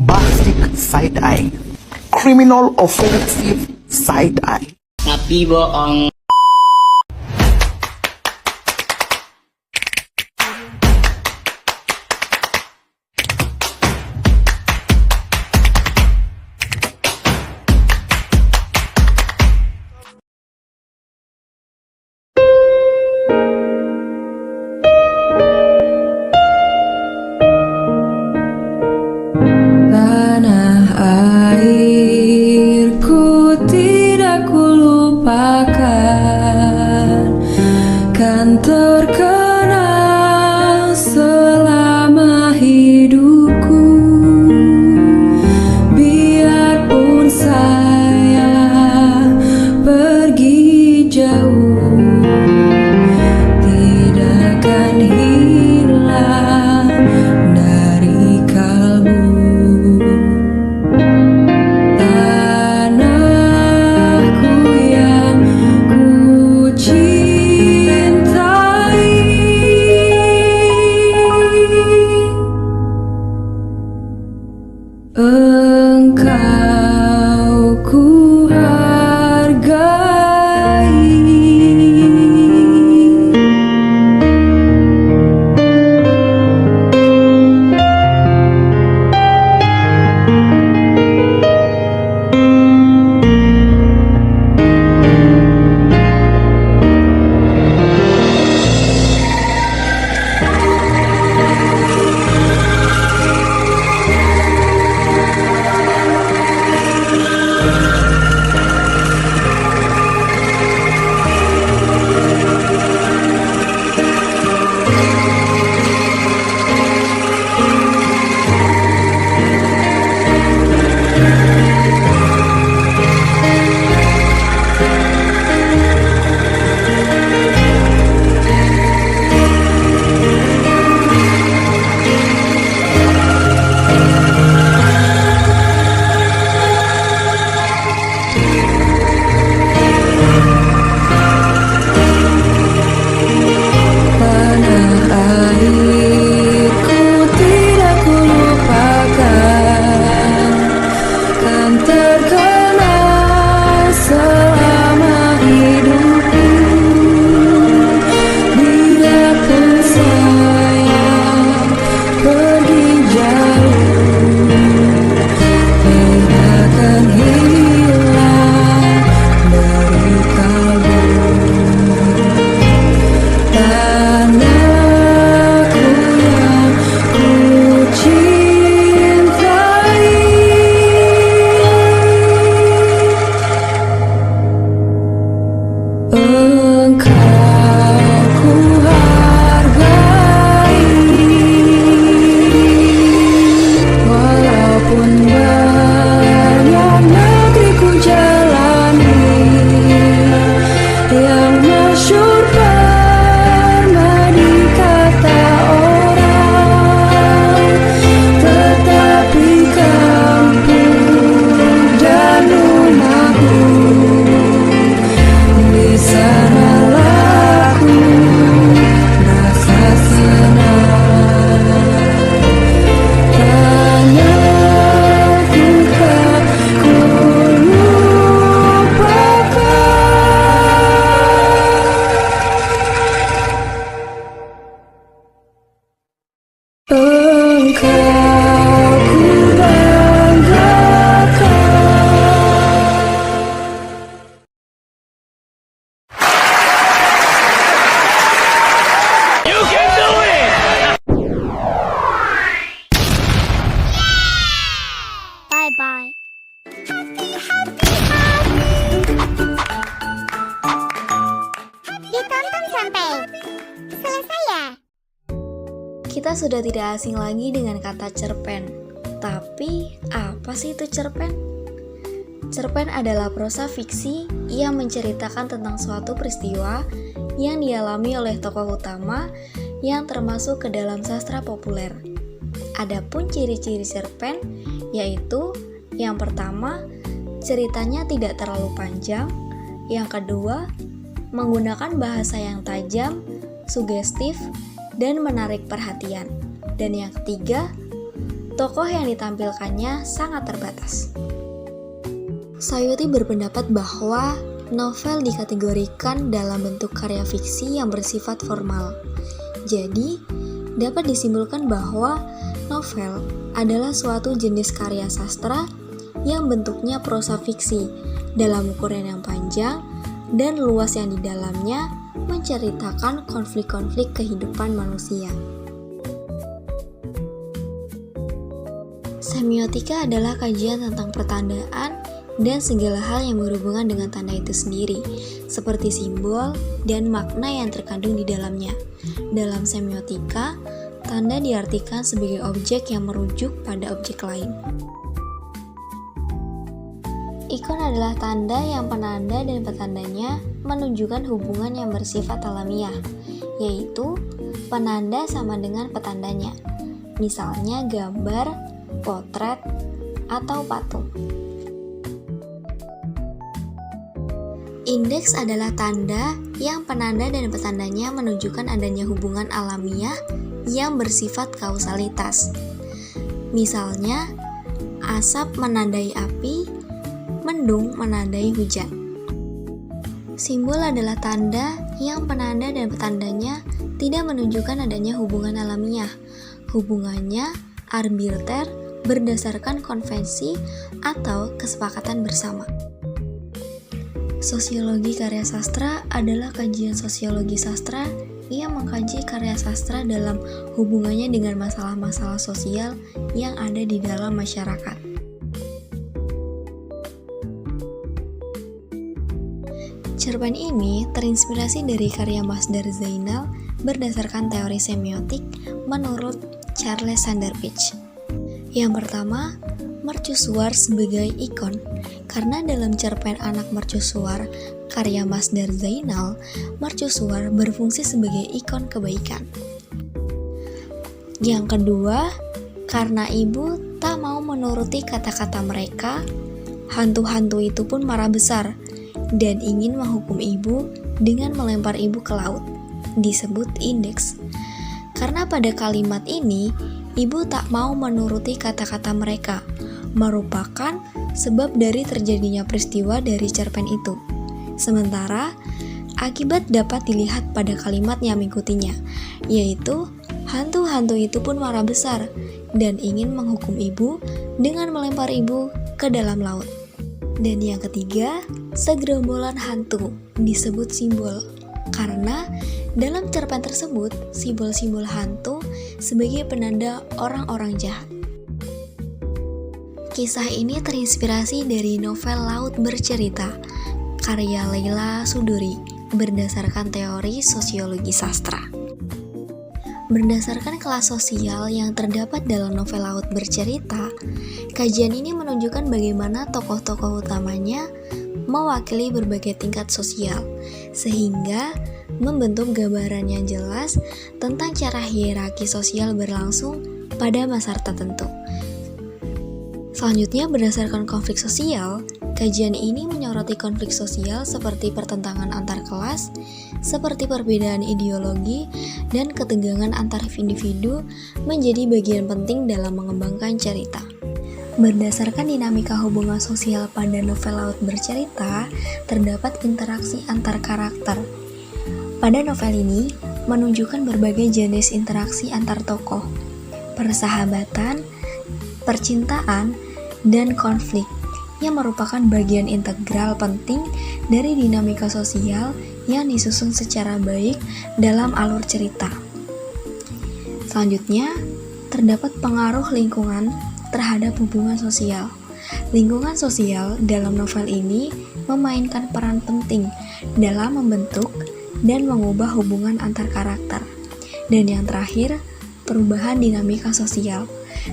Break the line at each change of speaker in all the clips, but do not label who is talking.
Bombastic side-eye, criminal offensive side-eye.
Tapi bohong.
Tanah airku tidak kulupakan, kan terkenal selama hidupku. Biarpun saya pergi jauh, tidak akan hilang dari kalbu. Tanahku yang ku cintai, engkau ku hargai. Tanah airku tidak kulupakan, kan terkenal selama hidupku. Biarpun saya pergi jauh, tidak akan hilang dari kalbu. Tanahku yang ku cintai, engkau ku hargai. Walaupun banyak negeri ku jalani, yang masyhur pernah dikata orang, tetapi kampung dan rumahku, di sanalah ku rasa senang. Tanahku tak ku lupakan, engkau ku banggakan.
Bye-bye. Ditonton sampai selesai ya.
Kita sudah tidak asing lagi dengan kata cerpen. Tapi, apa sih itu cerpen? Cerpen adalah prosa fiksi yang menceritakan tentang suatu peristiwa yang dialami oleh tokoh utama yang termasuk ke dalam sastra populer. Adapun ciri-ciri cerpen yaitu yang pertama, ceritanya tidak terlalu panjang. Yang kedua, menggunakan bahasa yang tajam, sugestif, dan menarik perhatian. Dan yang ketiga, tokoh yang ditampilkannya sangat terbatas. Sayuti berpendapat bahwa novel dikategorikan dalam bentuk karya fiksi yang bersifat formal. Jadi, dapat disimpulkan bahwa novel adalah suatu jenis karya sastra yang bentuknya prosa fiksi dalam ukuran yang panjang dan luas yang di dalamnya menceritakan konflik-konflik kehidupan manusia. Semiotika adalah kajian tentang pertandaan dan segala hal yang berhubungan dengan tanda itu sendiri, seperti simbol dan makna yang terkandung di dalamnya. Dalam semiotika, tanda diartikan sebagai objek yang merujuk pada objek lain. Ikon adalah tanda yang penanda dan petandanya menunjukkan hubungan yang bersifat alamiah, yaitu penanda sama dengan petandanya. Misalnya gambar, potret, atau patung. Indeks adalah tanda yang penanda dan petandanya menunjukkan adanya hubungan alamiah yang bersifat kausalitas. Misalnya, asap menandai api, mendung menandai hujan. Simbol adalah tanda yang penanda dan petandanya tidak menunjukkan adanya hubungan alamiah. Hubungannya arbiter berdasarkan konvensi atau kesepakatan bersama. Sosiologi karya sastra adalah kajian sosiologi sastra yang mengkaji karya sastra dalam hubungannya dengan masalah-masalah sosial yang ada di dalam masyarakat. Cerpen ini terinspirasi dari karya Masdar Zainal berdasarkan teori semiotik menurut Charles Sanders Peirce. Yang pertama, mercusuar sebagai ikon. Karena dalam cerpen Anak Mercusuar karya Masdar Zainal, mercusuar berfungsi sebagai ikon kebaikan. Yang kedua, karena ibu tak mau menuruti kata-kata mereka, hantu-hantu itu pun marah besar dan ingin menghukum ibu dengan melempar ibu ke laut. Disebut indeks. Karena pada kalimat ini, ibu tak mau menuruti kata-kata mereka, merupakan sebab dari terjadinya peristiwa dari cerpen itu. Sementara, akibat dapat dilihat pada kalimat yang mengikutinya, yaitu hantu-hantu itu pun marah besar dan ingin menghukum ibu dengan melempar ibu ke dalam laut. Dan yang ketiga, segerombolan hantu disebut simbol, karena dalam cerpen tersebut simbol-simbol hantu sebagai penanda orang-orang jahat. Kisah ini terinspirasi dari novel Laut Bercerita, karya Leila Chudori, berdasarkan teori sosiologi sastra. Berdasarkan kelas sosial yang terdapat dalam novel Laut Bercerita, kajian ini menunjukkan bagaimana tokoh-tokoh utamanya mewakili berbagai tingkat sosial, sehingga membentuk gambaran yang jelas tentang cara hierarki sosial berlangsung pada masa tertentu. Selanjutnya, berdasarkan konflik sosial, kajian ini menyoroti konflik sosial seperti pertentangan antar kelas, seperti perbedaan ideologi, dan ketegangan antar individu menjadi bagian penting dalam mengembangkan cerita. Berdasarkan dinamika hubungan sosial pada novel Laut Bercerita, terdapat interaksi antar karakter. Pada novel ini, menunjukkan berbagai jenis interaksi antar tokoh, persahabatan, percintaan, dan konflik yang merupakan bagian integral penting dari dinamika sosial yang disusun secara baik dalam alur cerita. Selanjutnya, terdapat pengaruh lingkungan terhadap hubungan sosial. Lingkungan sosial dalam novel ini memainkan peran penting dalam membentuk dan mengubah hubungan antar karakter. Dan yang terakhir, perubahan dinamika sosial.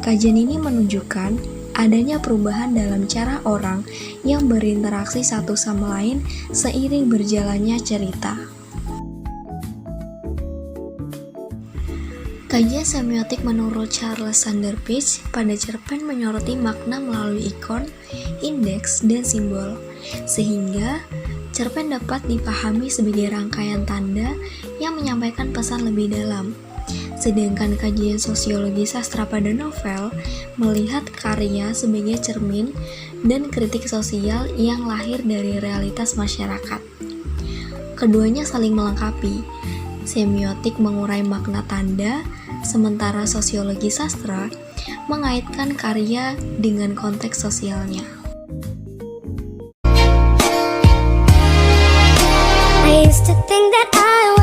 Kajian ini menunjukkan adanya perubahan dalam cara orang yang berinteraksi satu sama lain seiring berjalannya cerita. Kajian semiotik menurut Charles Sanders Peirce pada cerpen menyoroti makna melalui ikon, indeks, dan simbol, sehingga cerpen dapat dipahami sebagai rangkaian tanda yang menyampaikan pesan lebih dalam. Sedangkan kajian sosiologi sastra pada novel melihat karya sebagai cermin dan kritik sosial yang lahir dari realitas masyarakat. Keduanya saling melengkapi. Semiotik mengurai makna tanda, sementara sosiologi sastra mengaitkan karya dengan konteks sosialnya.
I used to think that I